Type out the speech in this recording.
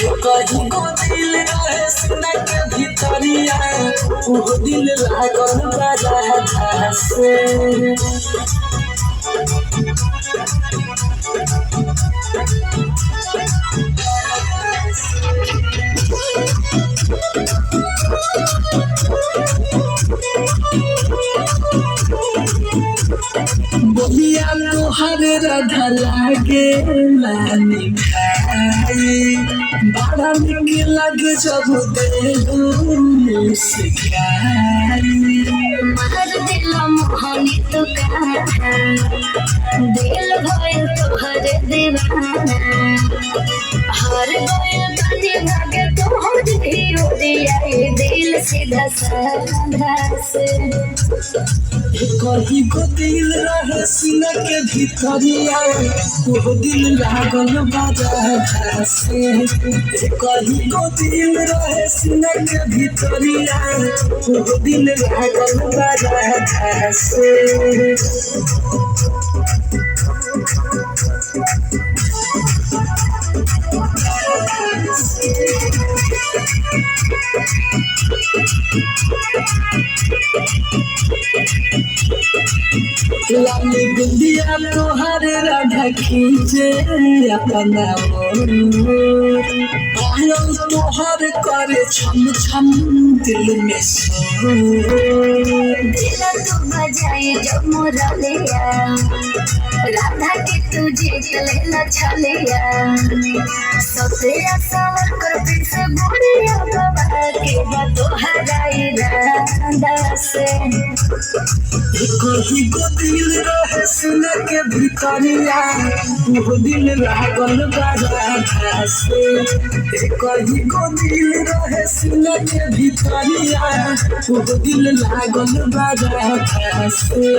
कहीं को दिल रहे सीना के भीतरिया वो दिल लागल बा से बोलिया तोहर राधा लागे लानी खाई बड़ा निक लगे जब देहू सिखाई मर दिल मोहनी तो दिल भइल तोहर दीवाना हर गइल तनी भागे तोहर ही उड़िया दिल सीधा साधा से कहीं को दिल रहे सीना के भीतरिया वो दिल लागल बाजा से कहीं को दिल रहे सीना के भीतरिया वो दिल लागल बाजा से लाली बिंदिया तोहर राधा खींचे अपना पायल तोहर करे छम छम दिल में सो दिल तू बजाए जब मोरा लिया राधा के तुझे चले छलिया सतिया सवर कर फिर से बुढ़िया बाबा के बातों हराई राधा से कहीं को दिल रहे सीना के भीतरिया वो दिल लागल बाजा से कहीं को दिल रहे सीना के भीतरिया वो दिल लागल बाजा से